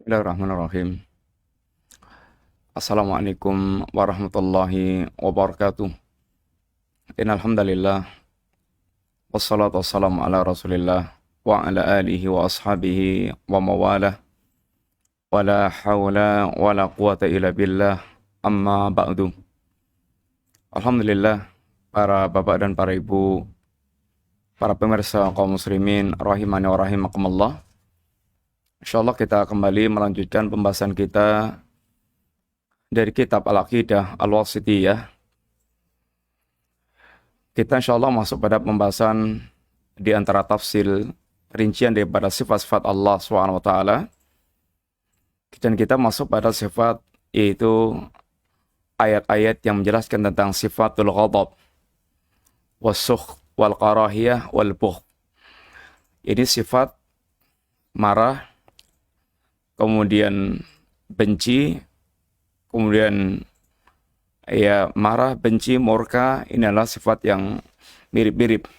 Bismillahirrahmanirrahim. Assalamualaikum warahmatullahi wabarakatuh. Innal hamdalillah wassalatu wassalamu ala Rasulillah wa ala alihi wa ashabihi wa mawalah. Wala haula wala quwata illa billah. Amma ba'du. Alhamdulillah, para bapak dan para ibu, para pemirsa kaum muslimin rahimani wa rahimakumullah. Insyaallah kita kembali melanjutkan pembahasan kita dari kitab Al-Aqidah Al-Wasithiyah. Kita insyaallah masuk pada pembahasan di antara tafsir rincian daripada sifat-sifat Allah SWT. Dan kita masuk pada sifat, yaitu ayat-ayat yang menjelaskan tentang sifatul ghadab, wasukh, wal karahiyah, wal bugh. Ini sifat marah, kemudian benci, kemudian marah, benci, murka. Ini adalah sifat yang mirip-mirip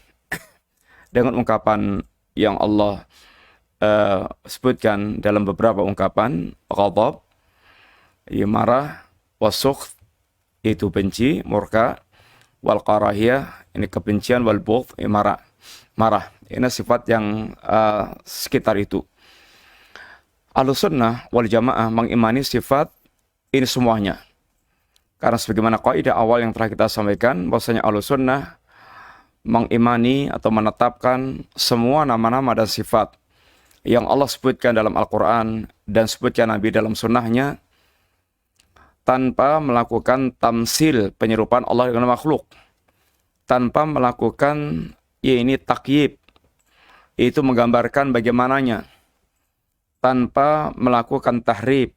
dengan ungkapan yang Allah sebutkan dalam beberapa ungkapan. Ghadab, marah, wasukh, itu benci, murka, wal karahiyah, ini kebencian, wal bugh, marah. Ini sifat yang sekitar itu. Ahlussunnah wal Jamaah mengimani sifat ini semuanya. Karena sebagaimana kaidah awal yang telah kita sampaikan, bahwasanya Ahlussunnah mengimani atau menetapkan semua nama-nama dan sifat yang Allah sebutkan dalam Al-Quran dan sebutkan Nabi dalam sunnahnya, tanpa melakukan tamsil, penyerupaan Allah dengan makhluk, tanpa melakukan takyib, itu menggambarkan bagaimananya, tanpa melakukan tahrif,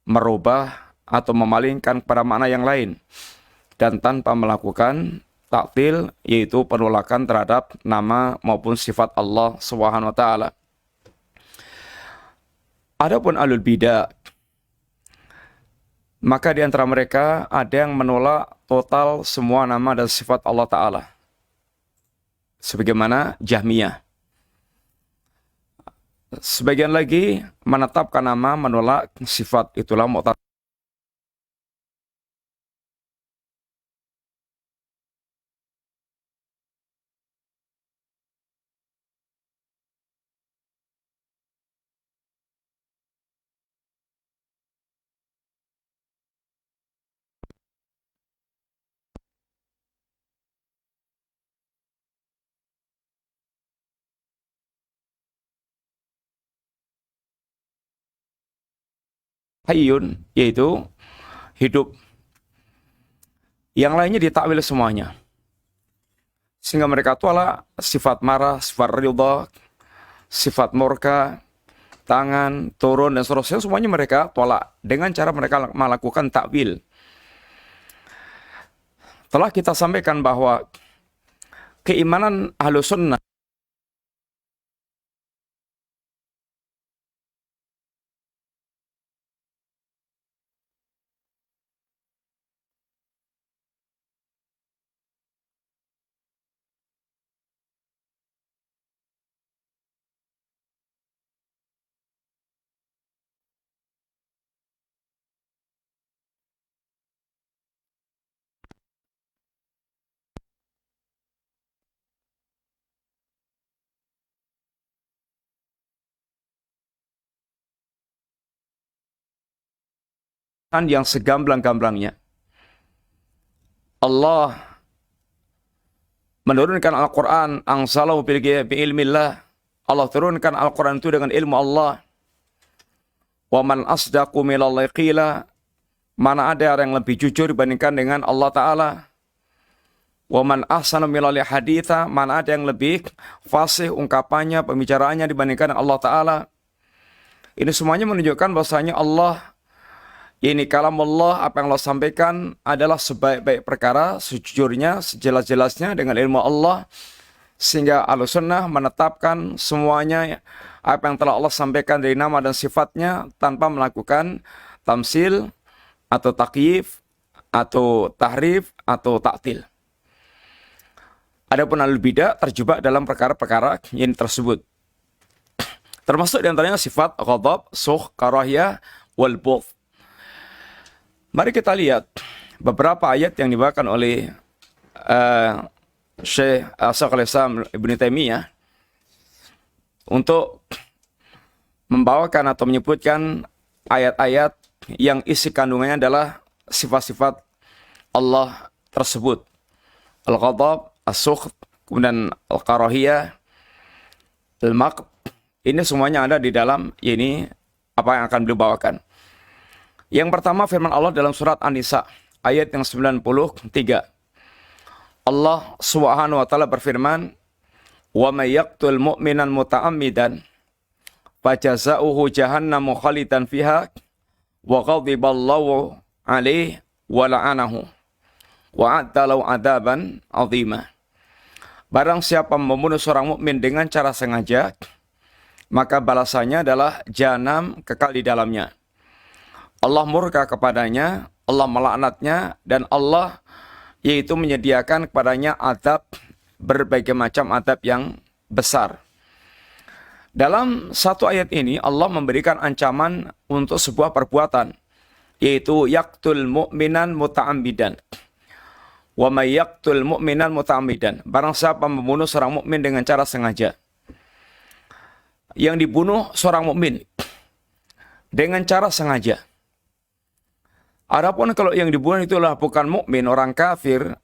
merubah atau memalingkan pada makna yang lain, dan tanpa melakukan taktil, yaitu penolakan terhadap nama maupun sifat Allah Subhanahu wa taala. Adapun ahlul bidah, maka di antara mereka ada yang menolak total semua nama dan sifat Allah taala, sebagaimana Jahmiyah. Sebagian lagi menetapkan nama, menolak sifat, itulah Mu'tazilah. Hayyun, yaitu hidup. Yang lainnya ditakwil semuanya, sehingga mereka tolak sifat marah, sifat ridha, sifat murka, tangan, turun, dan seterusnya. Semuanya mereka tolak dengan cara mereka melakukan takwil. Telah kita sampaikan bahwa keimanan Ahlussunnah yang segamblang-gamblangnya. Allah menurunkan Al-Quran, angsalahu bi'ilmillah. Allah turunkan Al-Quran itu dengan ilmu Allah. Wa man asdaqu minallahi qila. Mana ada orang yang lebih jujur dibandingkan dengan Allah Ta'ala. Wa man ahsanu minallahi haditha. Mana ada yang lebih fasih ungkapannya, pembicaraannya dibandingkan dengan Allah Ta'ala. Ini semuanya menunjukkan bahwasanya Allah, ini kalam Allah, apa yang Allah sampaikan adalah sebaik-baik perkara, sejujurnya, sejelas-jelasnya dengan ilmu Allah. Sehingga Ahlussunnah menetapkan semuanya apa yang telah Allah sampaikan dari nama dan sifatnya, tanpa melakukan tamsil atau takyif atau tahrif atau taktil. Adapun ahlul bidah terjebak dalam perkara-perkara yang tersebut. Termasuk di antaranya sifat ghadab, sukh, karahiyah, wal bughd. Mari kita lihat beberapa ayat yang dibawakan oleh Syekh Syekhul Islam Ibnu Taimiyah untuk membawakan atau menyebutkan ayat-ayat yang isi kandungannya adalah sifat-sifat Allah tersebut. Al-ghadab, as-sukh, kemudian al-karahiyah, al-maqt. Ini semuanya ada di dalam ini apa yang akan beliau bawakan. Yang pertama firman Allah dalam surat An-Nisa ayat yang 93. Allah Subhanahu wa taala berfirman, "Wa may yaqtul mu'minan muta'ammidan fajaza'uhu jahannamu khalidan fiha wa ghadiballahu 'alaihi wa la'anahu wa a'talahu 'adzaban 'azima." Barang siapa membunuh seorang mukmin dengan cara sengaja, maka balasannya adalah jahanam kekal di dalamnya. Allah murka kepadanya, Allah melaknatnya, dan Allah yaitu menyediakan kepadanya azab, berbagai macam azab yang besar. Dalam satu ayat ini Allah memberikan ancaman untuk sebuah perbuatan, yaitu yaqtul mu'minan muta'ammidan. Wa may yaqtul mu'minan muta'ammidan. Barang siapa membunuh seorang mukmin dengan cara sengaja. Yang dibunuh seorang mukmin dengan cara sengaja. Adapun kalau yang dibunuh itulah bukan mukmin, orang kafir,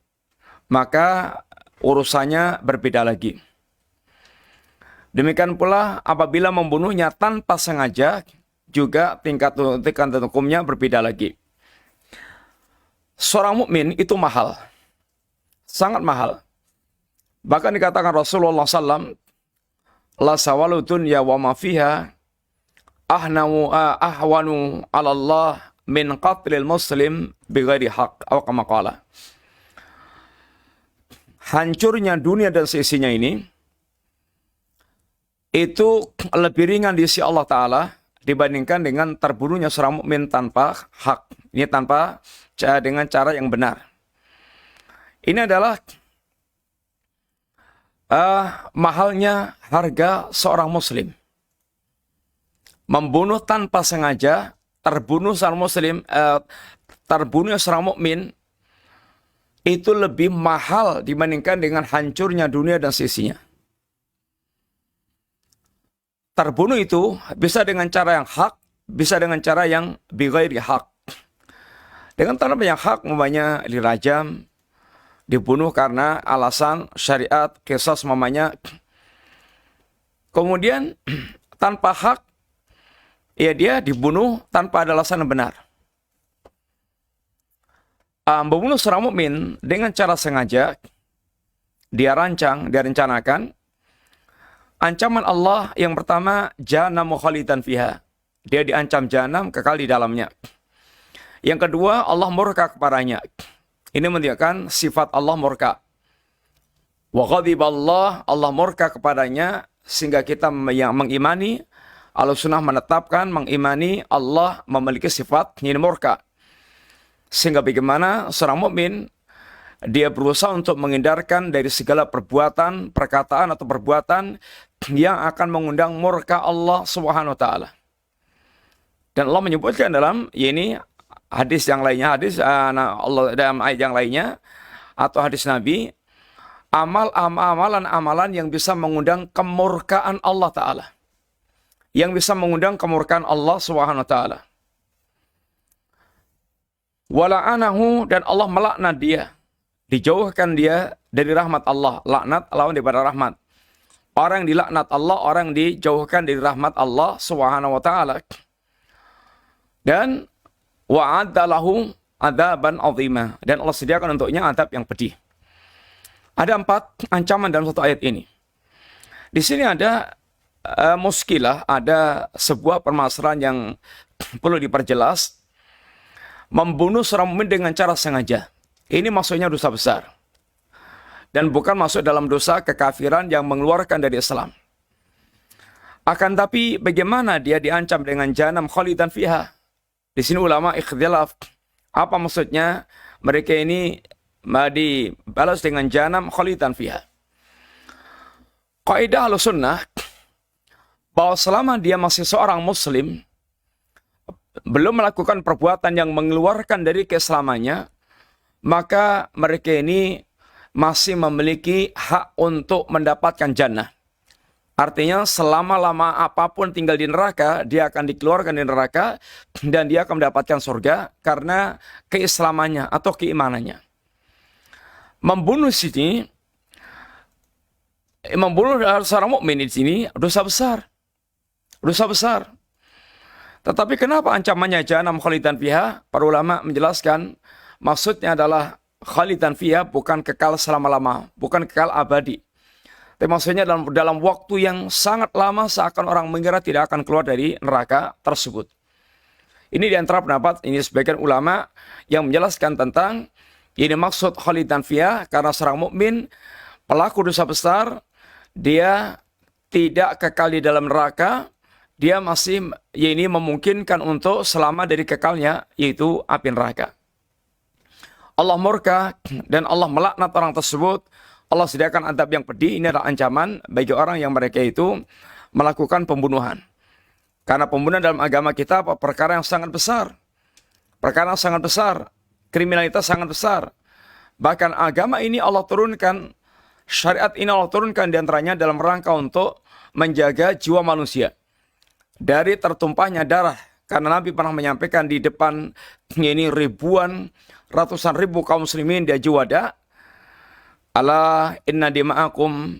maka urusannya berbeda lagi. Demikian pula apabila membunuhnya tanpa sengaja, juga tingkat hukumnya berbeda lagi. Seorang mukmin itu mahal, sangat mahal. Bahkan dikatakan Rasulullah SAW, la sawalu dunya wa ma fiha ahwanu 'ala Allah min qatlil muslim bighairi haq, atau kama qala. Hancurnya dunia dan seisinya ini itu lebih ringan di sisi Allah Ta'ala dibandingkan dengan terbunuhnya seorang mukmin tanpa hak. Ini tanpa dengan cara yang benar. Ini adalah mahalnya harga seorang muslim. Membunuh tanpa sengaja, terbunuh seorang muslim, terbunuh seorang mukmin itu lebih mahal dibandingkan dengan hancurnya dunia dan sisinya. Terbunuh itu bisa dengan cara yang hak, bisa dengan cara yang bighairi hak. Dengan cara yang hak, umpamanya dirajam, dibunuh karena alasan syariat, qisas mamanya. Kemudian tanpa hak, ya dia dibunuh tanpa ada alasan yang benar. Membunuh seorang mukmin dengan cara sengaja, dia rancang, dia rencanakan. Ancaman Allah yang pertama, jahannam khalidan fiha. Dia diancam jahanam kekal di dalamnya. Yang kedua, Allah murka kepadanya. Ini menunjukkan sifat Allah murka. Wa ghadiballah, Allah murka kepadanya, sehingga kita yang mengimani, Ahlussunnah menetapkan, mengimani Allah memiliki sifat ini murka. Sehingga bagaimana seorang mukmin dia berusaha untuk menghindarkan dari segala perbuatan, perkataan atau perbuatan yang akan mengundang murka Allah Subhanahu wa taala. Dan Allah menyebutkan dalam ini hadis yang lainnya, Allah dalam ayat yang lainnya atau hadis Nabi, amalan-amalan yang bisa mengundang kemurkaan Allah taala. Yang bisa mengundang kemurkaan Allah Subhanahu wa taala. Wala'anahu, dan Allah melaknat dia. Dijauhkan dia dari rahmat Allah. Laknat lawan daripada rahmat. Orang yang dilaknat Allah, orang yang dijauhkan dari rahmat Allah Subhanahu wa taala. Dan wa'adda lahu adzaban 'azima, dan Allah sediakan untuknya azab yang pedih. Ada 4 ancaman dalam satu ayat ini. Di sini ada muskilah, ada sebuah permasalahan yang perlu diperjelas. Membunuh seorang mukmin dengan cara sengaja, ini maksudnya dosa besar. Dan bukan masuk dalam dosa kekafiran yang mengeluarkan dari Islam. Akan tapi bagaimana dia diancam dengan jahanam khalidan fiha? Di sini ulama ikhtilaf. Apa maksudnya mereka ini dibalas dengan jahanam khalidan fiha? Kaidah Ahlussunnah, bahwa selama dia masih seorang muslim, belum melakukan perbuatan yang mengeluarkan dari keislamannya, maka mereka ini masih memiliki hak untuk mendapatkan jannah. Artinya selama-lama apapun tinggal di neraka, dia akan dikeluarkan dari neraka dan dia akan mendapatkan surga karena keislamannya atau keimanannya. Membunuh seorang mukmin di sini dosa besar. Dosa besar. Tetapi kenapa ancamannya jahanam khalidan fiha? Para ulama menjelaskan maksudnya adalah khalidan fiha bukan kekal selama-lama, bukan kekal abadi. Tapi maksudnya dalam waktu yang sangat lama seakan orang mengira tidak akan keluar dari neraka tersebut. Ini di antara pendapat ini sebagian ulama yang menjelaskan tentang ini maksud khalidan fiha karena seorang mukmin pelaku dosa besar dia tidak kekal di dalam neraka, dia masih ini memungkinkan untuk selamat dari kekalnya yaitu api neraka. Allah murka dan Allah melaknat orang tersebut. Allah sediakan azab yang pedih. Ini adalah ancaman bagi orang yang mereka itu melakukan pembunuhan. Karena pembunuhan dalam agama kita perkara yang sangat besar. Perkara yang sangat besar. Kriminalitas sangat besar. Bahkan agama ini Allah turunkan, syariat ini Allah turunkan diantaranya dalam rangka untuk menjaga jiwa manusia dari tertumpahnya darah. Karena Nabi pernah menyampaikan di depan ini ratusan ribu kaum muslimin di Haji Wada, ala inna dima'akum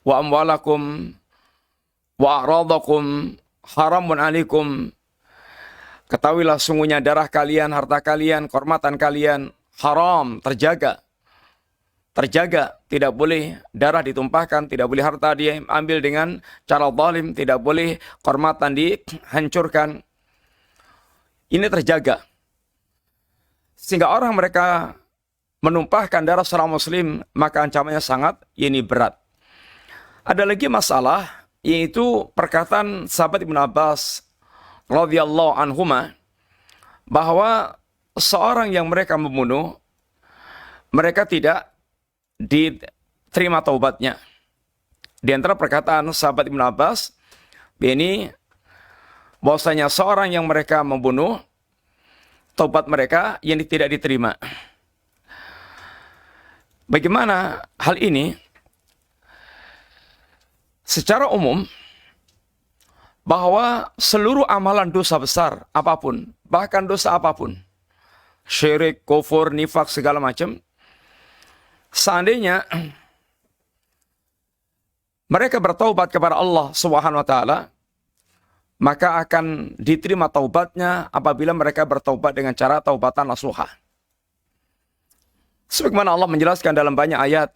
wa amwalakum wa a'radakum haramun alaikum. Ketahuilah sungguhnya darah kalian, harta kalian, kehormatan kalian haram, terjaga. Terjaga, tidak boleh darah ditumpahkan, tidak boleh harta dia ambil dengan cara zalim, tidak boleh kehormatan dihancurkan. Ini terjaga. Sehingga orang mereka menumpahkan darah seorang muslim, maka ancamannya sangat berat. Ada lagi masalah, yaitu perkataan sahabat Ibnu Abbas radhiyallahu anhuma bahwa seorang yang mereka membunuh, mereka tidak diterima taubatnya. Di antara perkataan sahabat Ibnu Abbas ini bahwasanya seorang yang mereka membunuh, taubat mereka yang tidak diterima. Bagaimana hal ini? Secara umum, bahwa seluruh amalan dosa besar apapun, bahkan dosa apapun, syirik, kufur, nifak, segala macam, seandainya mereka bertaubat kepada Allah Subhanahu wa taala, maka akan diterima taubatnya apabila mereka bertaubat dengan cara taubatan nasuha. Sebagaimana Allah menjelaskan dalam banyak ayat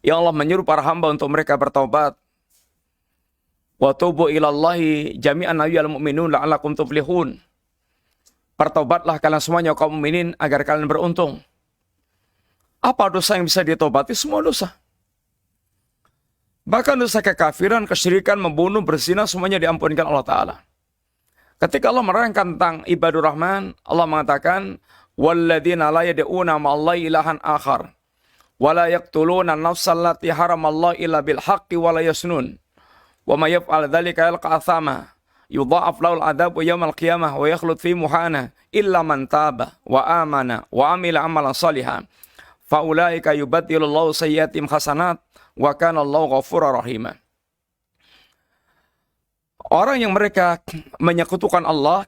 yang Allah menyuruh para hamba untuk mereka bertaubat. Wa tubu ilallahi jami'an ayyuhal mu'minun la'allakum tuflihun. Bertaubatlah kalian semuanya kaum mukminin agar kalian beruntung. Apa dosa yang bisa ditobati? Semua dosa. Bahkan dosa kekafiran, kesyirikan, membunuh, berzina, semuanya diampunkan Allah Ta'ala. Ketika Allah menerangkan tentang ibadur Rahman, Allah mengatakan, وَالَّذِينَ لَا يَدْعُونَ مَعَ اللَّهِ إِلَٰهًا آخَرَ وَلَا يَقْتُلُونَ النَّفْسَ الَّتِي حَرَمَ اللَّهُ إِلَّا بِالْحَقِّ وَلَا يَزْنُونَ وَمَن يَفْعَلْ ذَلِكَ يَلْقَ أَثَامًا يُضَاعَفْ لَهُ الْعَذَابُ يَوْمَ الْقِيَامَةِ وَيَخْلُدْ فِيهِ مُهَانًا إِلَّا مَن تَابَ وَآمَنَ وَعَمِلَ عَمَلًا صَالِحًا فَأُولَٰئِكَ يُبَدِّلُ اللَّهُ سَيِّئَاتِهِمْ حَسَنَاتٍ وَكَانَ اللَّهُ غَفُورًا رَحِيمًا. Orang yang mereka menyekutukan Allah,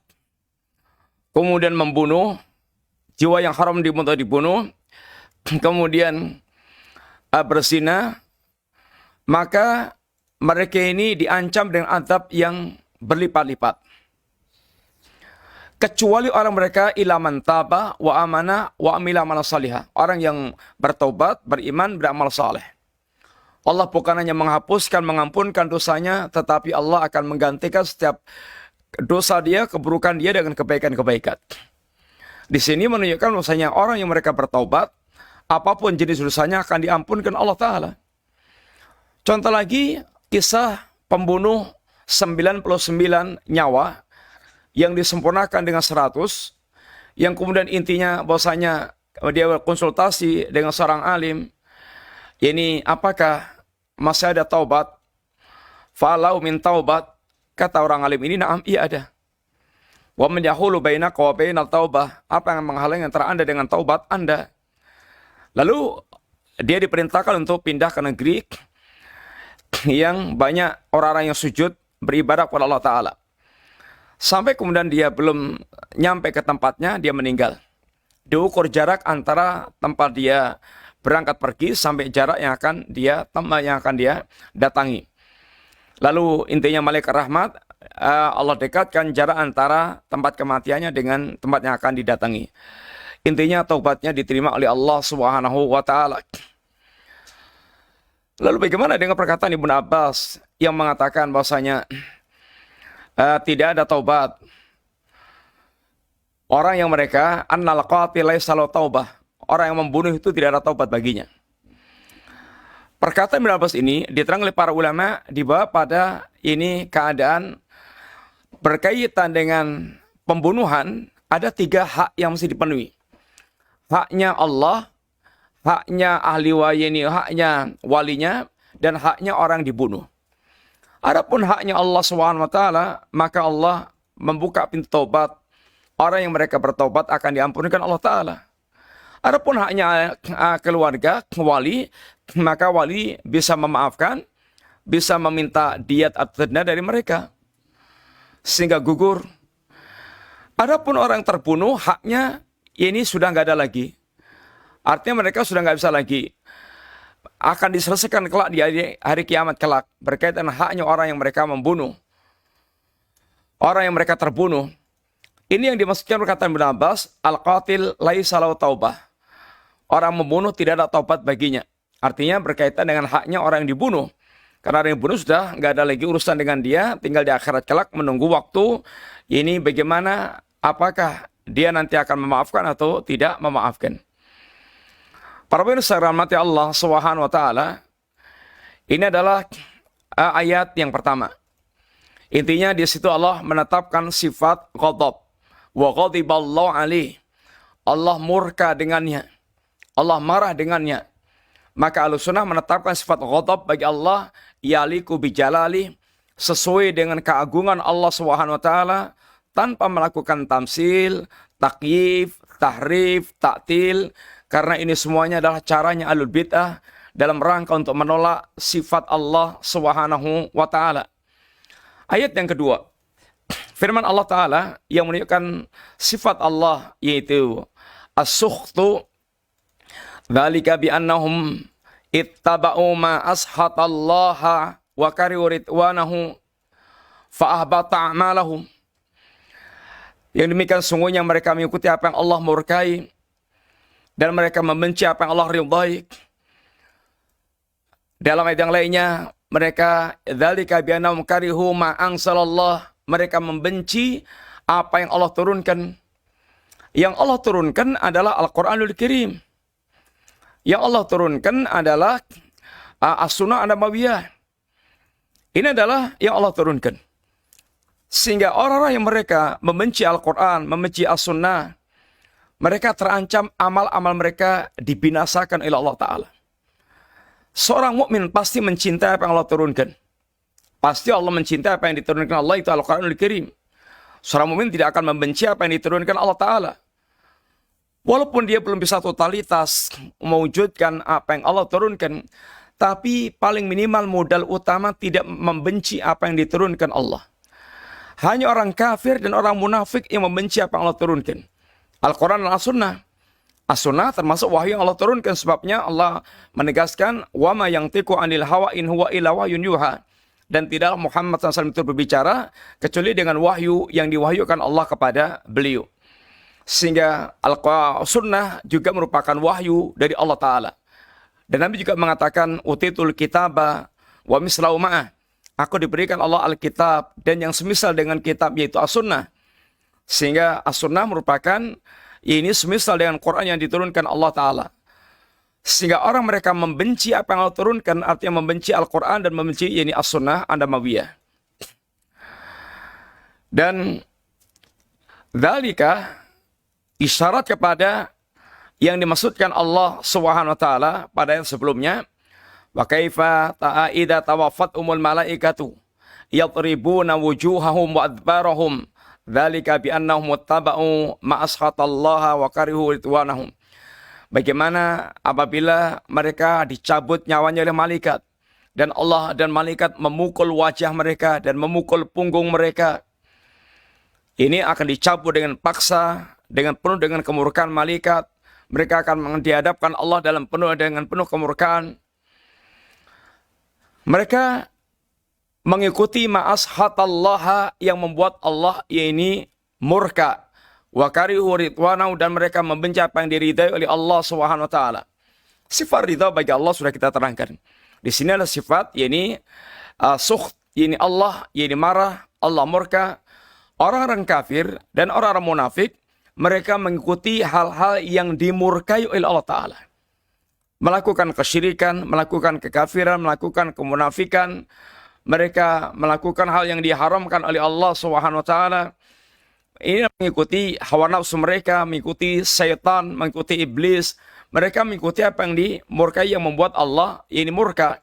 kemudian membunuh, jiwa yang haram dibunuh, kemudian berzina, maka mereka ini diancam dengan azab yang berlipat-lipat. Kecuali orang mereka ilaman taba wa amana wa amila amal salihah. Orang yang bertobat, beriman, beramal saleh. Allah bukan hanya menghapuskan, mengampunkan dosanya, tetapi Allah akan menggantikan setiap dosa dia, keburukan dia dengan kebaikan-kebaikan. Di sini menunjukkan bahwasanya orang yang mereka bertaubat, apapun jenis dosanya akan diampunkan Allah Ta'ala. Contoh lagi, kisah pembunuh 99 nyawa yang disempurnakan dengan 100, yang kemudian intinya bahwasanya dia berkonsultasi dengan seorang alim, ini apakah masih ada taubat? falau min taubat. Kata orang alim ini, na'am, iya ada. Wa man yahulu bainaka wa bainal taubah. Apa yang menghalangi antara Anda dengan taubat Anda? Lalu dia diperintahkan untuk pindah ke negeri yang banyak orang-orang yang sujud beribadah kepada Allah Ta'ala. Sampai kemudian dia belum nyampe ke tempatnya, dia meninggal. Diukur jarak antara tempat dia berangkat pergi sampai jarak yang akan dia datangi. Lalu intinya malaikat rahmat, Allah dekatkan jarak antara tempat kematiannya dengan tempat yang akan didatangi. Intinya taubatnya diterima oleh Allah Subhanahu wa Ta'ala. Lalu bagaimana dengan perkataan Ibnu Abbas yang mengatakan bahwasanya tidak ada taubat orang yang mereka annal qatil laisa lahu taubah, orang yang membunuh itu tidak ada taubat baginya. Perkataan Ibnu Abbas ini diterang oleh para ulama dibawa pada ini keadaan berkaitan dengan pembunuhan. Ada 3 hak yang mesti dipenuhi. Haknya Allah, haknya ahli wayini, haknya walinya, dan haknya orang dibunuh. Adapun haknya Allah SWT, maka Allah membuka pintu taubat. Orang yang mereka bertobat akan diampunkan Allah Ta'ala. Adapun haknya keluarga, wali, maka wali bisa memaafkan, bisa meminta diat atau denda dari mereka, sehingga gugur. Adapun orang terbunuh, haknya ini sudah nggak ada lagi. Artinya mereka sudah nggak bisa lagi. Akan diselesaikan kelak di hari kiamat kelak. Berkaitan haknya orang yang mereka membunuh. Orang yang mereka terbunuh. Ini yang dimaksudkan perkataan Ibnu Abbas, al-qatil laisa lahu taubah. Orang membunuh tidak ada taubat baginya. Artinya berkaitan dengan haknya orang yang dibunuh. Karena orang yang dibunuh sudah nggak ada lagi urusan dengan dia, tinggal di akhirat kelak menunggu waktu. Ini bagaimana, apakah dia nanti akan memaafkan atau tidak memaafkan. Para pemirsa rahmati Allah Subhanahu wa Ta'ala, ini adalah ayat yang pertama. Intinya di situ Allah menetapkan sifat ghadab. Wa ghadiballahu alaih. Allah murka dengannya. Allah marah dengannya. Maka Ahlussunnah menetapkan sifat ghadab bagi Allah yaliku bijalali, sesuai dengan keagungan Allah Subhanahu wa Ta'ala, tanpa melakukan tamsil, takyif, tahrif, taktil, karena ini semuanya adalah caranya Ahlul Bid'ah dalam rangka untuk menolak sifat Allah Subhanahu wa Ta'ala. Ayat yang kedua, firman Allah Ta'ala yang menunjukkan sifat Allah, yaitu as-sukhtu, dzalika bi'annahum ittaba'u ma ashatallaha wa karihu ridwanahu fa'ahbata a'malahum. Yang demikian sungguhnya mereka mengikuti apa yang Allah murkai dan mereka membenci apa yang Allah ridhai. Dalam ayat yang lainnya, mereka dzalika bi'annahum karihu ma anzalallah, mereka membenci apa yang Allah turunkan. Yang Allah turunkan adalah Al-Qur'anul Karim. Yang Allah turunkan adalah As-Sunnah An-Nabawiyah. Ini adalah yang Allah turunkan. Sehingga orang-orang yang mereka membenci Al-Quran, membenci As-Sunnah, mereka terancam amal-amal mereka dibinasakan oleh Allah Ta'ala. Seorang mukmin pasti mencintai apa yang Allah turunkan. Pasti Allah mencintai apa yang diturunkan Allah, itu Al-Quranul Karim. Seorang mukmin tidak akan membenci apa yang diturunkan Allah Ta'ala. Walaupun dia belum bisa totalitas mewujudkan apa yang Allah turunkan, tapi paling minimal modal utama tidak membenci apa yang diturunkan Allah. Hanya orang kafir dan orang munafik yang membenci apa yang Allah turunkan. Al-Quran dan As-Sunnah. As-Sunnah termasuk wahyu yang Allah turunkan, sebabnya Allah menegaskan wa ma yantiqu anil hawa in huwa illa wahyun yuha. Dan tidaklah Muhammad SAW itu berbicara kecuali dengan wahyu yang diwahyukan Allah kepada beliau. Sehingga Al-Sunnah juga merupakan wahyu dari Allah Ta'ala. Dan Nabi juga mengatakan, utitul kitaba wa mislau ma'ah. Aku diberikan Allah Al-Kitab dan yang semisal dengan kitab, yaitu As-Sunnah. Sehingga As-Sunnah merupakan ini semisal dengan Quran yang diturunkan Allah Ta'ala. Sehingga orang mereka membenci apa yang Allah turunkan, artinya membenci Al-Quran dan membenci ini As-Sunnah An-Nabawiyah. Dan dzalika isyarat kepada yang dimaksudkan Allah Subhanahu wa Ta'ala pada yang sebelumnya, wa kaifa ta'ida tawaffat umul malaikatu yadribuna wujuhahum wa adbarahum dzalika bi annahum wattaba'u ma askhatallaha wa karihu ridwanahum. Bagaimana apabila mereka dicabut nyawanya oleh malaikat dan Allah dan malaikat memukul wajah mereka dan memukul punggung mereka. Ini akan dicabut dengan paksa, dengan penuh dengan kemurkaan malaikat. Mereka akan dihadapkan Allah dengan penuh kemurkaan. Mereka mengikuti ma'ashatallaha yang membuat Allah ini murka. Wa karihu ridwanahu, dan mereka membenci apa yang diridai oleh Allah Subhanahu wa taala. Sifat ridha bagi Allah sudah kita terangkan. Di sini ada sifat yakni sukht, yakni Allah yakni marah, Allah murka. Orang-orang kafir dan orang-orang munafik mereka mengikuti hal-hal yang dimurkai oleh Allah taala. Melakukan kesyirikan, melakukan kekafiran, melakukan kemunafikan, mereka melakukan hal yang diharamkan oleh Allah Subhanahu wa taala. Ini mengikuti hawa nafsu mereka, mengikuti syaitan, mengikuti iblis. Mereka mengikuti apa yang dimurkai, yang membuat Allah ini murka.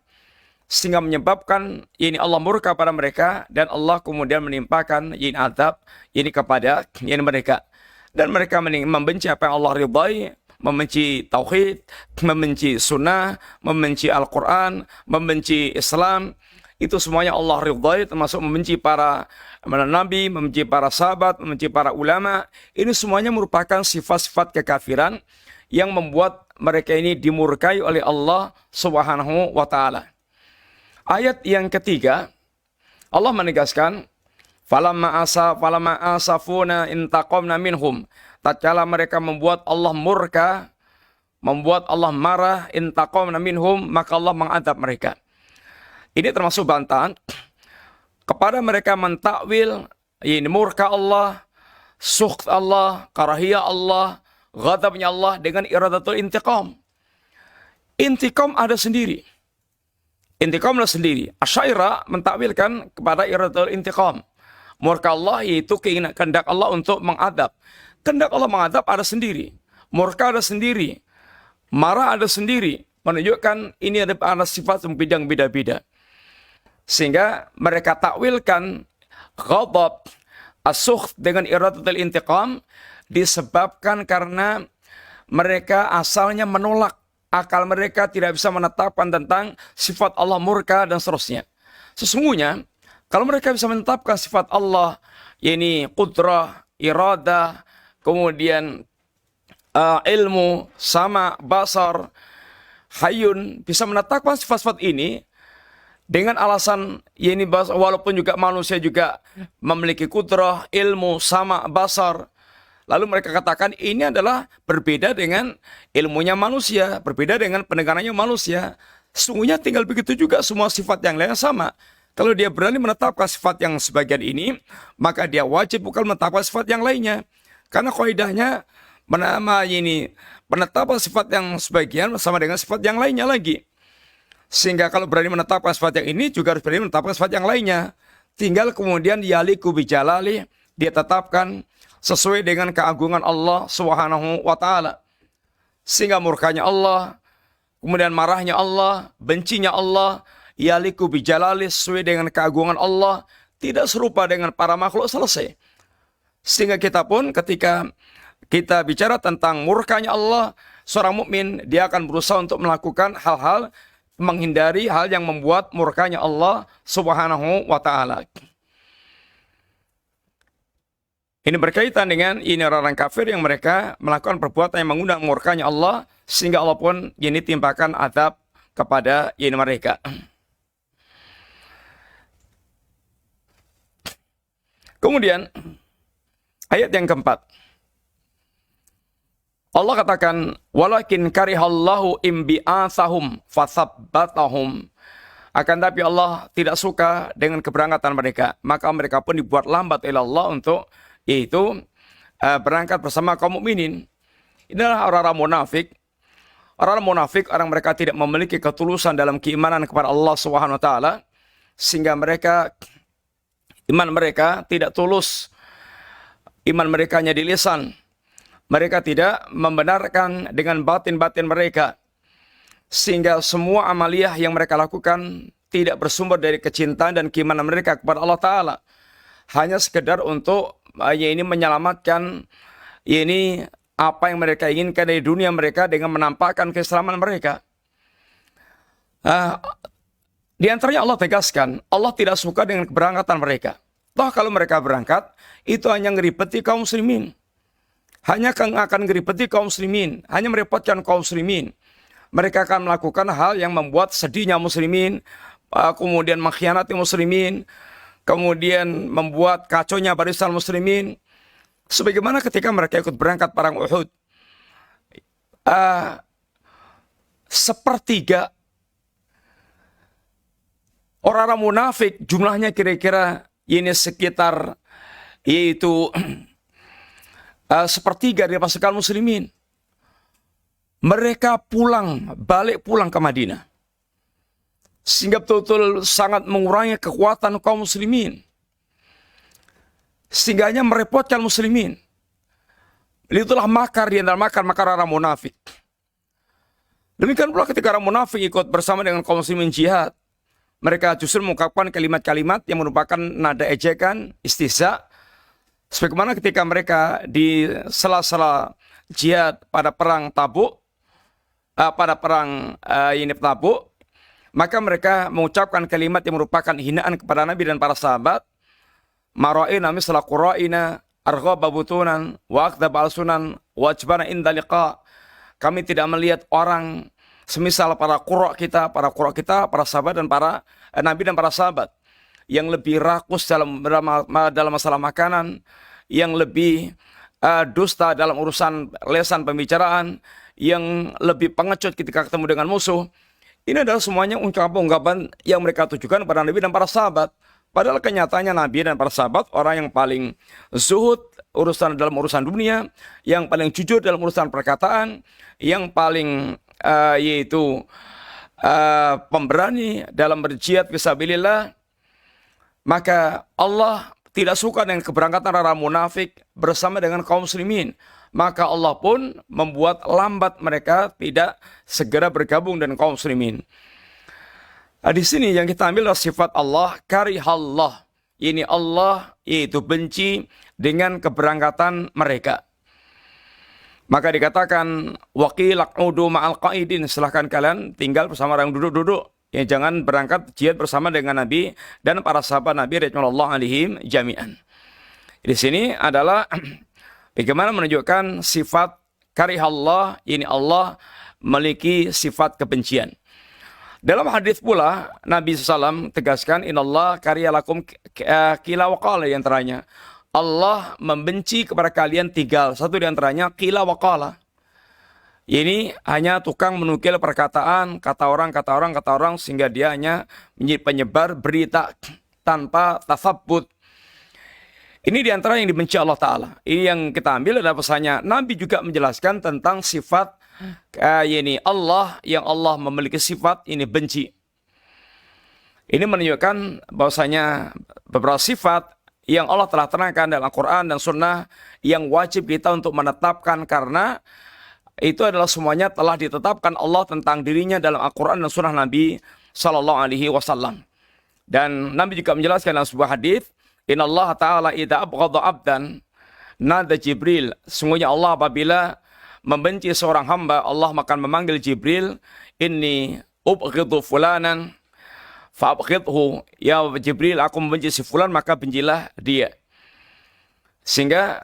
Sehingga menyebabkan ini Allah murka pada mereka, dan Allah kemudian menimpakan ini azab ini kepada ini mereka. Dan mereka membenci apa yang Allah ridai, membenci tauhid, membenci sunnah, membenci Al-Quran, membenci Islam. Itu semuanya Allah ridai, termasuk membenci para nabi, membenci para sahabat, membenci para ulama. Ini semuanya merupakan sifat-sifat kekafiran yang membuat mereka ini dimurkai oleh Allah Subhanahu wa taala. Ayat yang ketiga, Allah menegaskan, falamma asafuna intaqamna minhum. Tatkala mereka membuat Allah murka, membuat Allah marah, intaqamna minhum, maka Allah mengadab mereka. Ini termasuk bantahan kepada mereka mentakwil ini murka Allah, sukht Allah, karahiyah Allah, ghadabnya Allah dengan iradatul intiqam. Intiqam ada sendiri. Intiqam ada sendiri. Asy'ariyah mentakwilkan kepada iradatul intiqam. Murka Allah yaitu keinginan kehendak Allah untuk mengadab. Kehendak Allah mengadab ada sendiri. Murka ada sendiri. Marah ada sendiri. Menunjukkan ini ada sifat yang beda-beda. Sehingga mereka takwilkan ghadab as-sukht dengan iradatul intiqam disebabkan karena mereka asalnya menolak. Akal mereka tidak bisa menetapkan tentang sifat Allah murka dan seterusnya. Sesungguhnya kalau mereka bisa menetapkan sifat Allah yakni qudrah, iradah, kemudian ilmu, sama, basar, hayyun, bisa menetapkan sifat-sifat ini dengan alasan yakni walaupun juga manusia juga memiliki qudrah, ilmu, sama, basar. Lalu mereka katakan ini adalah berbeda dengan ilmunya manusia, berbeda dengan pendengarannya manusia. Sesungguhnya tinggal begitu juga semua sifat yang lainnya sama. Kalau dia berani menetapkan sifat yang sebagian ini, maka dia wajib bukan menetapkan sifat yang lainnya. Karena kaidahnya penetapan sifat yang sebagian sama dengan sifat yang lainnya lagi. Sehingga kalau berani menetapkan sifat yang ini, juga harus berani menetapkan sifat yang lainnya. Tinggal kemudian yaliku bijalali, dia tetapkan sesuai dengan keagungan Allah Subhanahu wa taala. Sehingga murkanya Allah, kemudian marahnya Allah, bencinya Allah, yaliku bijalali, sesuai dengan keagungan Allah, tidak serupa dengan para makhluk, selesai. Sehingga kita pun ketika kita bicara tentang murkanya Allah, seorang mukmin dia akan berusaha untuk melakukan hal-hal menghindari hal yang membuat murkanya Allah Subhanahu wa taala. Ini berkaitan dengan ini orang kafir yang mereka melakukan perbuatan yang mengundang murkanya Allah, sehingga Allah pun ini timpakan azab kepada ini mereka. Kemudian ayat yang keempat, Allah katakan, walakin karihallahu imbi'atsahum fasabbatahum. Akan tapi Allah tidak suka dengan keberangkatan mereka, maka mereka pun dibuat lambat oleh Allah untuk yaitu berangkat bersama kaum mukminin. Inilah orang-orang munafik. Orang-orang munafik, orang mereka tidak memiliki ketulusan dalam keimanan kepada Allah Subhanahu wa taala, sehingga mereka iman mereka tidak tulus. Iman mereka hanya di lisan. Mereka tidak membenarkan dengan batin-batin mereka. Sehingga semua amaliyah yang mereka lakukan tidak bersumber dari kecintaan dan keimanan mereka kepada Allah Ta'ala. Hanya sekedar untuk menyelamatkan apa yang mereka inginkan dari dunia mereka dengan menampakkan keislaman mereka. Di antaranya Allah tegaskan, Allah tidak suka dengan keberangkatan mereka. Toh kalau mereka berangkat, itu hanya ngeribeti kaum muslimin. Hanya akan ngeribeti kaum muslimin. Hanya merepotkan kaum muslimin. Mereka akan melakukan hal yang membuat sedihnya muslimin, kemudian mengkhianati muslimin, kemudian membuat kacaunya barisan muslimin. Sebagaimana ketika mereka ikut berangkat perang Uhud. Sepertiga orang-orang munafik jumlahnya kira-kira ini sekitar yaitu sepertiga dari pasukan muslimin. Mereka balik pulang ke Madinah. Sehingga betul-betul sangat mengurangi kekuatan kaum muslimin. Sehingga hanya merepotkan muslimin. Itulah makar di antara makar orang munafik. Demikian pula ketika orang munafik ikut bersama dengan kaum muslimin jihad. Mereka justru mengungkapkan kalimat-kalimat yang merupakan nada ejekan, istihza. Sebagaimana ketika mereka di sela-sela jihad pada perang Tabuk, maka mereka mengucapkan kalimat yang merupakan hinaan kepada Nabi dan para sahabat. Mara'ina misla qura'ina arghaba butunan wa akdaba alsunan wajbana inda liqa. Kami tidak melihat orang semisal para qura' kita, para sahabat dan para nabi dan para sahabat yang lebih rakus dalam masalah makanan, yang lebih dusta dalam urusan lesan pembicaraan, yang lebih pengecut ketika ketemu dengan musuh. Ini adalah semuanya ungkapan-ungkapan yang mereka tujukan kepada Nabi dan para sahabat. Padahal kenyataannya Nabi dan para sahabat orang yang paling zuhud dalam urusan dunia, yang paling jujur dalam urusan perkataan, yang paling pemberani dalam berjihad fisabilillah. Maka Allah tidak suka dengan keberangkatan orang munafik bersama dengan kaum muslimin. Maka Allah pun membuat lambat mereka tidak segera bergabung dengan kaum muslimin. Di sini yang kita ambil adalah sifat Allah, karihallah. Ini Allah yaitu benci dengan keberangkatan mereka. Maka dikatakan waqil aq'udu ma'al qa'idin, silahkan kalian tinggal bersama orang duduk-duduk. Ya, jangan berangkat jihad bersama dengan Nabi dan para sahabat Nabi radhiyallahu alaihim jami'an. Di sini adalah bagaimana menunjukkan sifat karihallah, ini Allah memiliki sifat kebencian. Dalam hadis pula Nabi SAW tegaskan inallah kariyalakum kila wa qala, yang antaranya Allah membenci kepada kalian tiga. Satu di antaranya kila wa qala. Ini hanya tukang menukil perkataan, kata orang, sehingga dia hanya menjadi penyebar berita tanpa tasabbut. Ini di antara yang dibenci Allah Ta'ala. Ini yang kita ambil adalah pesannya. Nabi juga menjelaskan tentang sifat Allah, yang Allah memiliki sifat ini benci. Ini menunjukkan bahwasanya beberapa sifat yang Allah telah terangkan dalam Al-Quran dan Sunnah yang wajib kita untuk menetapkan, karena itu adalah semuanya telah ditetapkan Allah tentang dirinya dalam Al-Quran dan Sunnah Nabi Sallallahu Alaihi Wasallam. Dan Nabi juga menjelaskan dalam sebuah hadis, Inna Allah Ta'ala idha abghadha abdan nada Jibril. Sungguhnya Allah apabila membenci seorang hamba, Allah akan memanggil Jibril, Inni ubghidhu fulanan fa'abghidhu. Ya Jibril, aku membenci si fulan, maka bencilah dia. Sehingga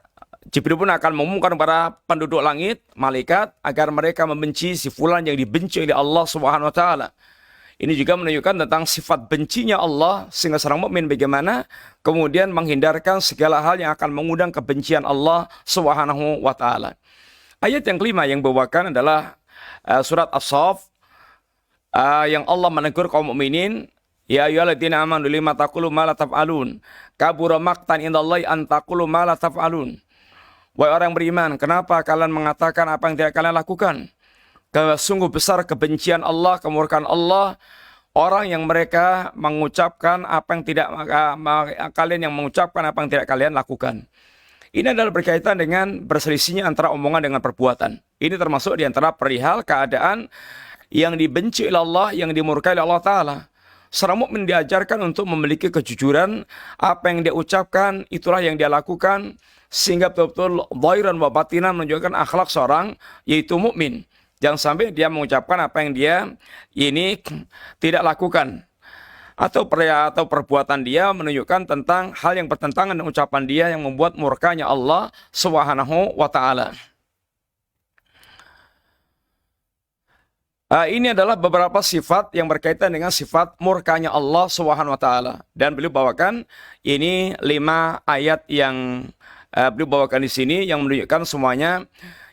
Jibril pun akan mengumumkan kepada penduduk langit, malaikat, agar mereka membenci si fulan yang dibenci oleh Allah Subhanahu wa taala. Ini juga menunjukkan tentang sifat bencinya Allah, sehingga seorang mukmin bagaimana kemudian menghindarkan segala hal yang akan mengundang kebencian Allah Subhanahu wa taala. Ayat yang kelima yang dibawakan adalah surat As-Saff, yang Allah menegur kaum mukminin, ya ayyuhalladzina amanu lima taqulu ma la taf'alun kabura maqtan indallahi an taqulu ma la taf'alun. Wahai orang beriman, kenapa kalian mengatakan apa yang tidak kalian lakukan? Karena sungguh besar kebencian Allah, kemurkaan Allah, orang yang mereka mengucapkan apa yang tidak kalian yang mengucapkan apa yang tidak kalian lakukan. Ini adalah berkaitan dengan berselisihnya antara omongan dengan perbuatan. Ini termasuk di antara perihal keadaan yang dibenci oleh Allah, yang dimurkai oleh Allah Ta'ala. Seorang mukmin diajarkan untuk memiliki kejujuran, apa yang dia ucapkan itulah yang dia lakukan, sehingga betul-betul zahiran wa batinan menunjukkan akhlak seorang yaitu mukmin. Jangan sampai dia mengucapkan apa yang dia ini tidak lakukan, atau perbuatan dia menunjukkan tentang hal yang bertentangan dengan ucapan dia yang membuat murkanya Allah Subhanahu wa taala. Ini adalah beberapa sifat yang berkaitan dengan sifat murkanya Allah Subhanahu wa taala, dan beliau bawakan ini 5 ayat yang beliau bawakan di sini yang menunjukkan semuanya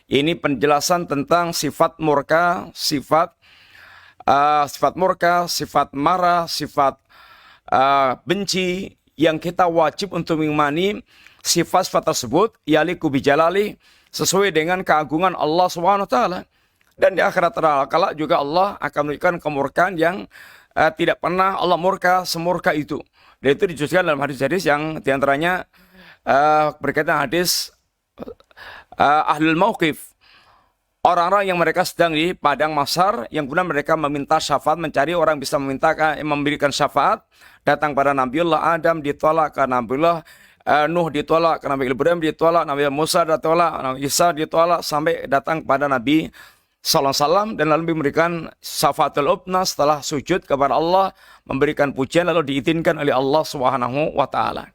ini penjelasan tentang sifat murka, sifat murka, sifat marah, sifat benci, yang kita wajib untuk mengimani sifat-sifat tersebut yaliku bijalali, sesuai dengan keagungan Allah Subhanahu wa taala. Dan di akhirat kala juga Allah akan memberikan kemurkaan yang tidak pernah Allah murka semurka itu. Dan itu dijelaskan dalam hadis-hadis yang diantaranya berkaitan hadis ahlul mauqif. Orang-orang yang mereka sedang di padang mahsyar, yang kemudian mereka meminta syafaat, mencari orang bisa memberikan syafaat, datang pada Nabiullah Adam ditolak, karena Nabiullah Nuh ditolak, karena Nabi Ibrahim ditolak, Nabi Musa ditolak, Nabi Isa ditolak, sampai datang pada Nabi Sallallahu Alaihi Wasallam, dan lalu memberikan syafaatul ubna setelah sujud kepada Allah, memberikan pujian lalu diizinkan oleh Allah Subhanahu wa taala.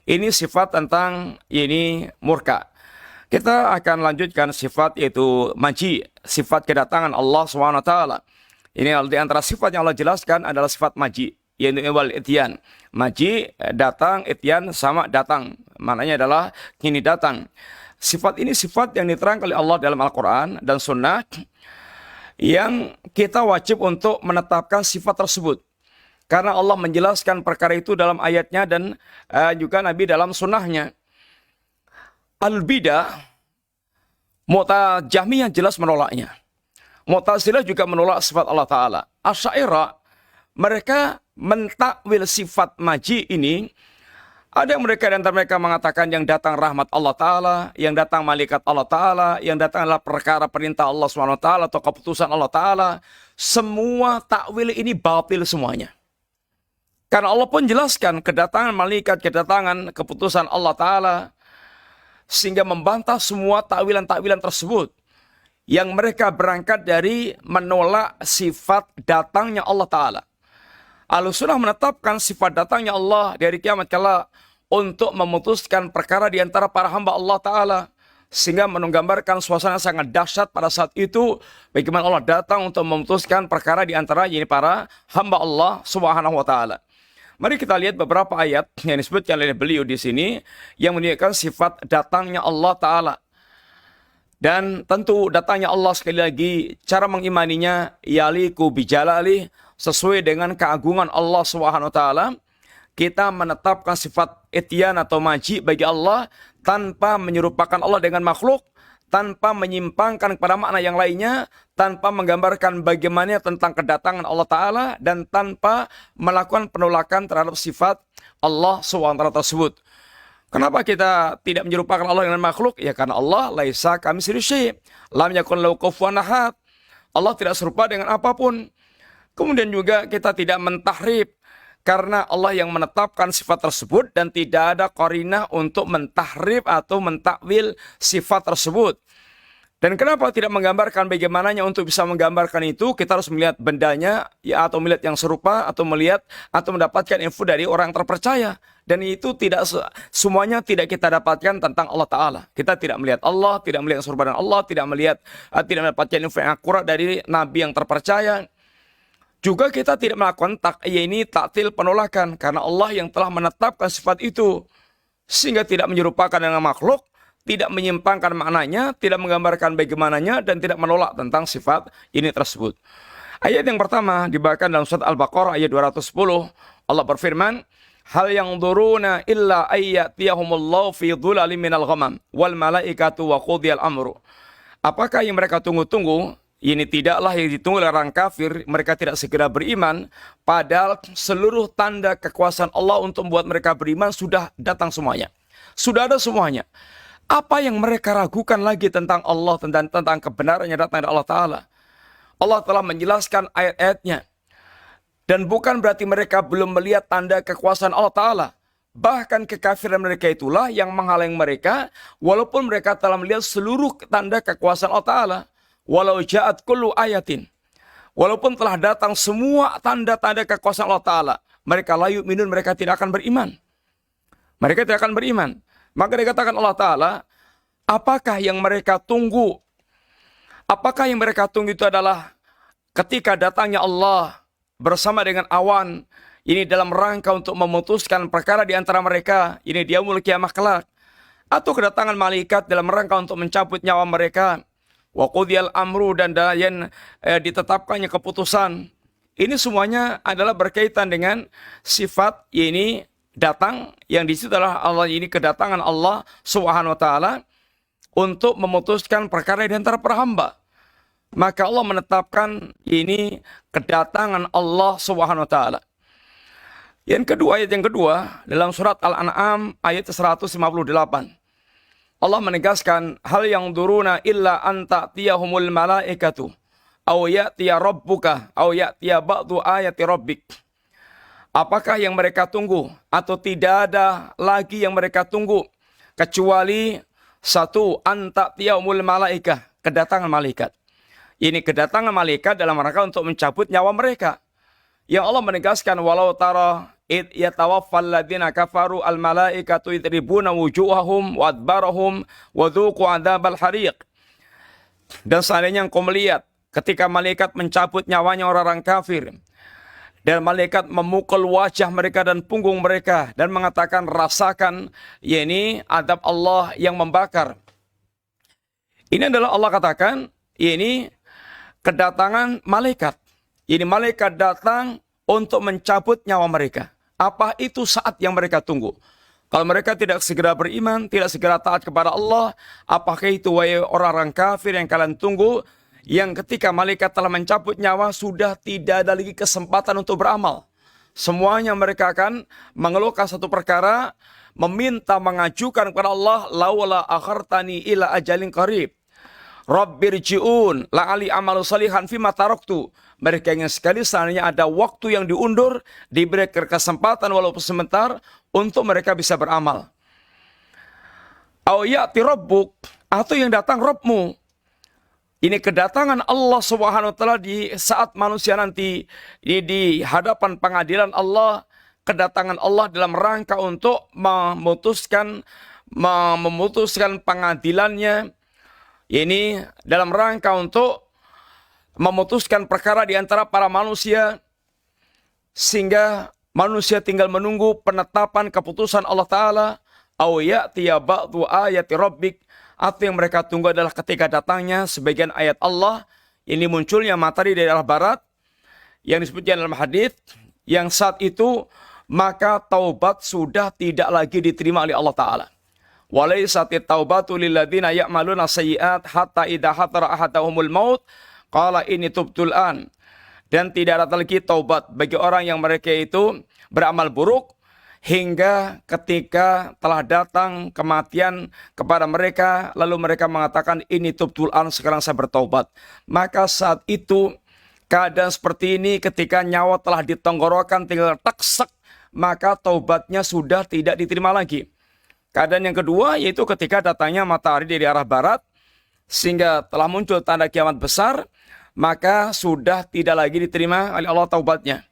Ini sifat tentang ini murka. Kita akan lanjutkan sifat yaitu maji, sifat kedatangan Allah Subhanahu wa taala. Ini di antara sifat yang Allah jelaskan adalah sifat maji, yaitu wal ityan. Maji datang, ityan sama datang. Maknanya adalah kini datang. Sifat ini sifat yang diterangkan oleh Allah dalam Al-Quran dan Sunnah, yang kita wajib untuk menetapkan sifat tersebut. Karena Allah menjelaskan perkara itu dalam ayatnya dan juga Nabi dalam sunnahnya. Al-Bidah, Mu'tazilah jelas menolaknya. Mu'tazilah juga menolak sifat Allah Ta'ala. Asy'ariyah, mereka mentakwil sifat maji ini. Ada yang mereka dan mereka mengatakan yang datang rahmat Allah Ta'ala, yang datang malaikat Allah Ta'ala, yang datang adalah perkara perintah Allah SWT atau keputusan Allah Ta'ala. Semua takwil ini batil semuanya. Karena Allah pun jelaskan kedatangan malaikat, kedatangan keputusan Allah Ta'ala, sehingga membantah semua takwilan-takwilan tersebut. Yang mereka berangkat dari menolak sifat datangnya Allah Ta'ala. Ahlussunnah menetapkan sifat datangnya Allah dari kiamat kala untuk memutuskan perkara di antara para hamba Allah Ta'ala. Sehingga menggambarkan suasana sangat dahsyat pada saat itu. Bagaimana Allah datang untuk memutuskan perkara di antara ini para hamba Allah Subhanahu wa Ta'ala. Mari kita lihat beberapa ayat yang disebutkan oleh beliau di sini yang menunjukkan sifat datangnya Allah Ta'ala. Dan tentu datangnya Allah sekali lagi, cara mengimaninya yaliku bijalali, sesuai dengan keagungan Allah Subhanahu wa taala. Kita menetapkan sifat ityan atau maji bagi Allah tanpa menyerupakan Allah dengan makhluk, tanpa menyimpangkan kepada makna yang lainnya, tanpa menggambarkan bagaimana tentang kedatangan Allah Ta'ala, dan tanpa melakukan penolakan terhadap sifat Allah Subhanahu wa taala tersebut. Kenapa kita tidak menyerupakan Allah dengan makhluk? Ya karena Allah laisa kamitslihi syai', lam yakun lahu kufuwan ahad. Allah tidak serupa dengan apapun. Kemudian juga kita tidak mentahrif, karena Allah yang menetapkan sifat tersebut dan tidak ada qarinah untuk mentahrif atau mentakwil sifat tersebut. Dan kenapa tidak menggambarkan bagaimananya? Untuk bisa menggambarkan itu kita harus melihat bendanya ya, atau melihat yang serupa, atau melihat atau mendapatkan info dari orang terpercaya. Dan itu tidak semuanya tidak kita dapatkan tentang Allah Ta'ala. Kita tidak melihat Allah, tidak melihat yang serupa dengan Allah, tidak mendapatkan info yang akurat dari Nabi yang terpercaya. Juga kita tidak melakukan taktil penolakan, karena Allah yang telah menetapkan sifat itu, sehingga tidak menyerupakan dengan makhluk, tidak menyimpangkan maknanya, tidak menggambarkan bagaimananya, dan tidak menolak tentang sifat ini tersebut. Ayat yang pertama dibacakan dalam surat Al-Baqarah ayat 210. Allah berfirman, hal yang duruna illa ayyatiyahumullahu fi dhulalim minal ghamam wal malaikatu wa qudiyal amru. Apakah yang mereka tunggu-tunggu? Ini tidaklah yang ditunggu oleh orang kafir, mereka tidak segera beriman, padahal seluruh tanda kekuasaan Allah untuk membuat mereka beriman sudah datang semuanya. Sudah ada semuanya. Apa yang mereka ragukan lagi tentang Allah, tentang kebenarannya datang dari Allah Ta'ala? Allah telah menjelaskan ayat-ayatnya. Dan bukan berarti mereka belum melihat tanda kekuasaan Allah Ta'ala. Bahkan kekafiran mereka itulah yang menghalangi mereka, walaupun mereka telah melihat seluruh tanda kekuasaan Allah Ta'ala. Walau ja'at kullu ayatin. Walaupun telah datang semua tanda-tanda kekuasaan Allah Ta'ala, mereka la yu'minun, mereka tidak akan beriman. Mereka tidak akan beriman. Maka dikatakan Allah Ta'ala, apakah yang mereka tunggu? Apakah yang mereka tunggu itu adalah ketika datangnya Allah bersama dengan awan, ini dalam rangka untuk memutuskan perkara di antara mereka, ini di yaumul qiyamah kelak, atau kedatangan malaikat dalam rangka untuk mencabut nyawa mereka, wa qudiyal amru, dan ditetapkannya keputusan. Ini semuanya adalah berkaitan dengan sifat ini datang, yang di situ adalah Allah, ini kedatangan Allah Subhanahu wa taala untuk memutuskan perkara di antara para hamba. Maka Allah menetapkan ini kedatangan Allah Subhanahu wa taala. Yang kedua, ayat yang kedua dalam surat Al-An'am ayat 158. Allah menegaskan, hal yang duruna illa anta tiyahumul malaikatu aw ya'tiya rabbuka aw ya'tiya ba'du ayati rabbik. Apakah yang mereka tunggu atau tidak ada lagi yang mereka tunggu kecuali satu, anta tiyahumul malaikah, kedatangan malaikat. Ini kedatangan malaikat dalam rangka untuk mencabut nyawa mereka. Yang Allah menegaskan, walau tara id yatawaffal ladzina kafaru al malaikatu yadribuna wujuhahum wa adbarahum wa dzuqu adzabal hariq. Dan seandainya engkau melihat ketika malaikat mencabut nyawanya orang-orang kafir, dan malaikat memukul wajah mereka dan punggung mereka dan mengatakan, rasakan yakni adab Allah yang membakar. Ini adalah Allah katakan, ini kedatangan malaikat. Ini malaikat datang untuk mencabut nyawa mereka. Apa itu saat yang mereka tunggu? Kalau mereka tidak segera beriman, tidak segera taat kepada Allah, apakah itu wahai orang-orang kafir yang kalian tunggu, yang ketika malaikat telah mencabut nyawa, sudah tidak ada lagi kesempatan untuk beramal. Semuanya mereka akan mengeluhkan satu perkara, meminta, mengajukan kepada Allah, laula akhartani ila ajalin qarib, Rabbirji'un la'ali amalu salihan fima taraktu. Mereka ingin sekali seandainya ada waktu yang diundur, diberi kesempatan walaupun sebentar untuk mereka bisa beramal. Aw ya'ti rabbuk, atau yang datang Rabbmu. Ini kedatangan Allah Subhanahu wa taala di saat manusia nanti di hadapan pengadilan Allah, kedatangan Allah dalam rangka untuk memutuskan pengadilannya. Ini dalam rangka untuk memutuskan perkara di antara para manusia, sehingga manusia tinggal menunggu penetapan keputusan Allah Ta'ala. Aw ya'tiya ba'du ayati rabbik, atau yang mereka tunggu adalah ketika datangnya sebagian ayat Allah. Ini munculnya matahari dari arah barat, yang disebutkan dalam hadis, yang saat itu maka taubat sudah tidak lagi diterima oleh Allah Ta'ala. Walaisatit taubatu lilladzina ya'maluna sayyi'at hatta idza hadara ahadahumul maut qala inni tubtul an. Dan tidak ada lagi taubat bagi orang yang mereka itu beramal buruk hingga ketika telah datang kematian kepada mereka, lalu mereka mengatakan ini tubtul an, sekarang saya bertaubat. Maka saat itu keadaan seperti ini, ketika nyawa telah ditenggorokan tinggal taksek, maka taubatnya sudah tidak diterima lagi. Keadaan yang kedua yaitu ketika datangnya matahari dari arah barat, sehingga telah muncul tanda kiamat besar, maka sudah tidak lagi diterima oleh Allah taubatnya.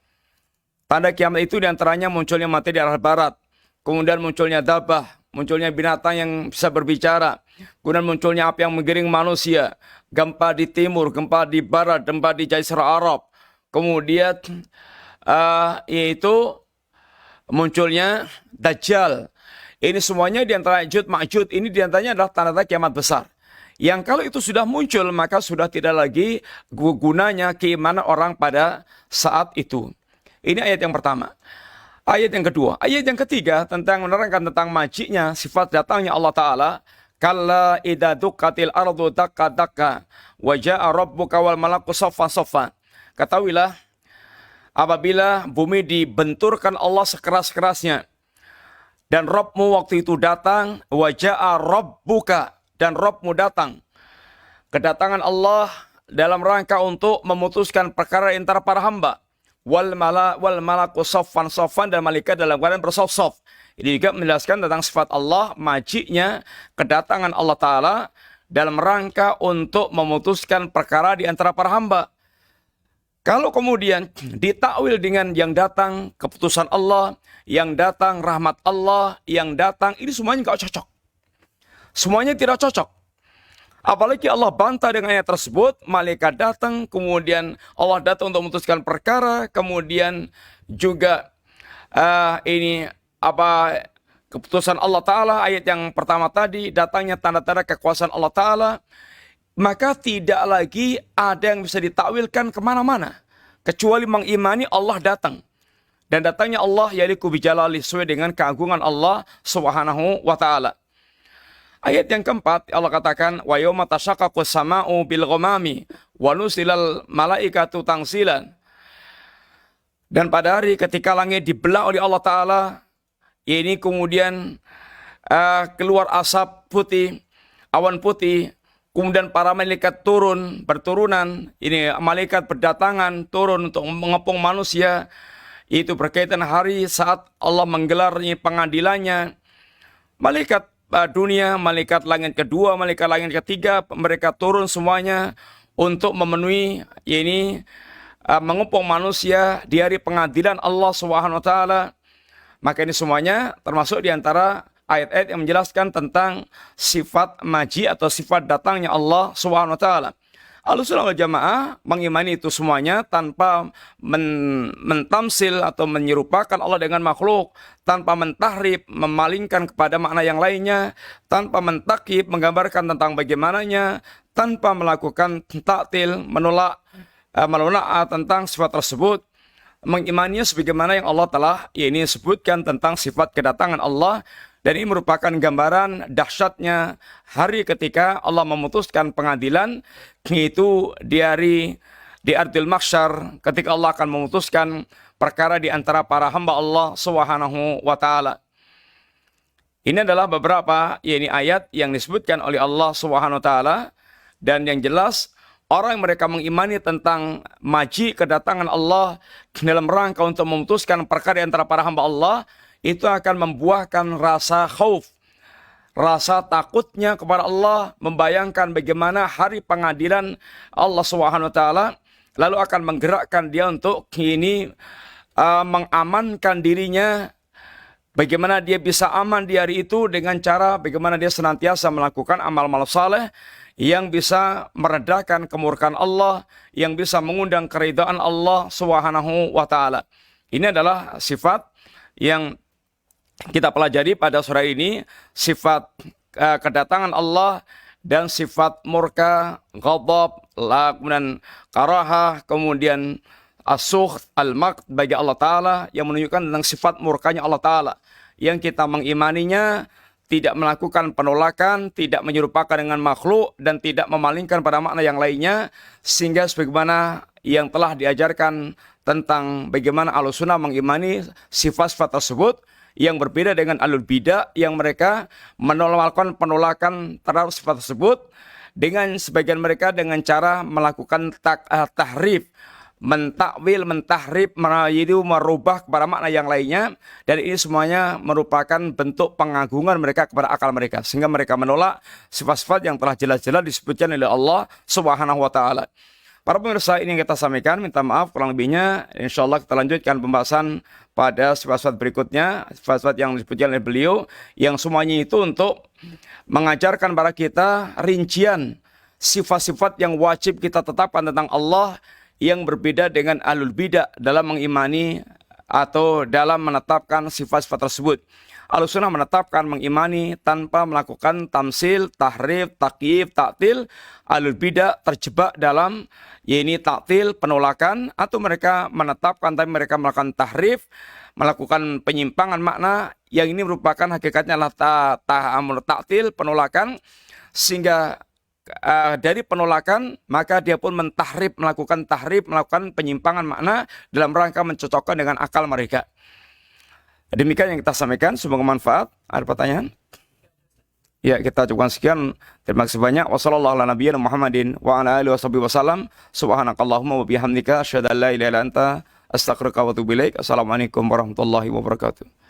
Tanda kiamat itu diantaranya munculnya matahari dari arah barat, kemudian munculnya dabah, munculnya binatang yang bisa berbicara, kemudian munculnya api yang menggiring manusia, gempa di timur, gempa di barat, gempa di Jazirah Arab, kemudian yaitu munculnya Dajjal. Ini semuanya diantara Ya'juj Ma'juj, ini diantaranya adalah tanda-tanda kiamat besar. Yang kalau itu sudah muncul, maka sudah tidak lagi gunanya keimanan orang pada saat itu. Ini ayat yang pertama. Ayat yang kedua. Ayat yang ketiga tentang menerangkan tentang majiknya sifat datangnya Allah Ta'ala. Kalla idza dukkatil ardu dakka dakka wa jaa rabbuka wal malaku saffan saffan. Ketahuilah, apabila bumi dibenturkan Allah sekeras-kerasnya, dan Rabbmu waktu itu datang, wa jaa rabbuka, dan Rabbmu datang. Kedatangan Allah dalam rangka untuk memutuskan perkara antara para hamba. wal malaku saffan saffan, dan malaikat dalam keadaan bersaf-saf. Ini juga menjelaskan tentang sifat Allah, majiknya kedatangan Allah Ta'ala dalam rangka untuk memutuskan perkara di antara para hamba. Kalau kemudian ditakwil dengan yang datang keputusan Allah, yang datang rahmat Allah, yang datang, ini semuanya nggak cocok. Semuanya tidak cocok. Apalagi Allah bantah dengan ayat tersebut, malaikat datang, kemudian Allah datang untuk memutuskan perkara, kemudian juga keputusan Allah Ta'ala, ayat yang pertama tadi, datangnya tanda-tanda kekuasaan Allah Ta'ala, maka tidak lagi ada yang bisa ditakwilkan kemana-mana, kecuali mengimani Allah datang. Dan datangnya Allah yaliku bijalali, sesuai dengan keagungan Allah Subhanahu wa Ta'ala. Ayat yang keempat, Allah katakan, wa yawma tashaqqaqus sama'u bil ghamami wa nusilal malaikatu tangsilan. Dan pada hari ketika langit dibelah oleh Allah Ta'ala, ini kemudian keluar asap putih, awan putih, kemudian para malaikat berturunan, ini malaikat berdatangan, turun untuk mengepung manusia. Itu berkaitan hari saat Allah menggelar pengadilannya. Malaikat dunia, malaikat langit kedua, malaikat langit ketiga, mereka turun semuanya untuk memenuhi mengepung manusia di hari pengadilan Allah Subhanahu wa Ta'ala. Maka ini semuanya termasuk di antara ayat-ayat yang menjelaskan tentang sifat maji atau sifat datangnya Allah Subhanahu wa Ta'ala. Ahlussunnah wal Jamaah mengimani itu semuanya tanpa mentamsil atau menyerupakan Allah dengan makhluk, tanpa mentahrif, memalingkan kepada makna yang lainnya, tanpa mentakib, menggambarkan tentang bagaimananya, tanpa melakukan taktil, menolak tentang sifat tersebut. Mengimaninya sebagaimana yang Allah telah sebutkan tentang sifat kedatangan Allah. Dan ini merupakan gambaran dahsyatnya hari ketika Allah memutuskan pengadilan, itu di ardil mahsyar, ketika Allah akan memutuskan perkara di antara para hamba Allah Subhanahu wa Ta'ala. Ini adalah beberapa ayat yang disebutkan oleh Allah Subhanahu wa Ta'ala, dan yang jelas orang yang mereka mengimani tentang maji kedatangan Allah dalam rangka untuk memutuskan perkara di antara para hamba Allah, itu akan membuahkan rasa khauf, rasa takutnya kepada Allah, membayangkan bagaimana hari pengadilan Allah Subhanahu wa Ta'ala, lalu akan menggerakkan dia untuk mengamankan dirinya, bagaimana dia bisa aman di hari itu dengan cara bagaimana dia senantiasa melakukan amal-amal saleh yang bisa meredakan kemurkaan Allah, yang bisa mengundang keridhaan Allah Subhanahu wa Ta'ala. Ini adalah sifat yang kita pelajari pada sore ini, sifat kedatangan Allah dan sifat murka, ghadab, kemudian karahah, kemudian as-sukht, al-maqt bagi Allah Ta'ala, yang menunjukkan tentang sifat murkanya Allah Ta'ala, yang kita mengimaninya, tidak melakukan penolakan, tidak menyerupakan dengan makhluk, dan tidak memalingkan pada makna yang lainnya, sehingga sebagaimana yang telah diajarkan tentang bagaimana Ahlussunnah mengimani sifat-sifat tersebut, yang berbeda dengan ahlul bidah yang mereka melakukan penolakan terhadap sifat tersebut, dengan sebagian mereka dengan cara melakukan tahrif, mentakwil, mentahrif, merubah kepada makna yang lainnya, dan ini semuanya merupakan bentuk pengagungan mereka kepada akal mereka, sehingga mereka menolak sifat-sifat yang telah jelas-jelas disebutkan oleh Allah Subhanahu wa Ta'ala. Para pemirsa, ini yang kita sampaikan, minta maaf kurang lebihnya. Insya Allah kita lanjutkan pembahasan pada sifat-sifat berikutnya, sifat-sifat yang disebutkan oleh beliau, yang semuanya itu untuk mengajarkan kepada kita rincian sifat-sifat yang wajib kita tetapkan tentang Allah, yang berbeda dengan ahlul bidah dalam mengimani atau dalam menetapkan sifat-sifat tersebut. Ahlussunnah menetapkan, mengimani tanpa melakukan tamsil, tahrif, takyif, taktil. Ahlul bidah terjebak dalam taktil, penolakan, atau mereka menetapkan tapi mereka melakukan tahrif, melakukan penyimpangan makna, yang ini merupakan hakikatnya adalah taktil, penolakan, sehingga dari penolakan maka dia pun mentahrif, melakukan tahrif, melakukan penyimpangan makna dalam rangka mencocokkan dengan akal mereka. Demikian yang kita sampaikan, semoga manfaat. Ada pertanyaan? Ya, kita cukupkan sekian. Terima kasih banyak. Wassalamualaikum warahmatullahi wabarakatuh. Muhammadin wa ala alihi wasallam. Subhanakallahumma wa bihamdika asyhadu an la ilaha illa anta Astaghfiruka wa atubu ilaik. Assalamualaikum warahmatullahi wabarakatuh.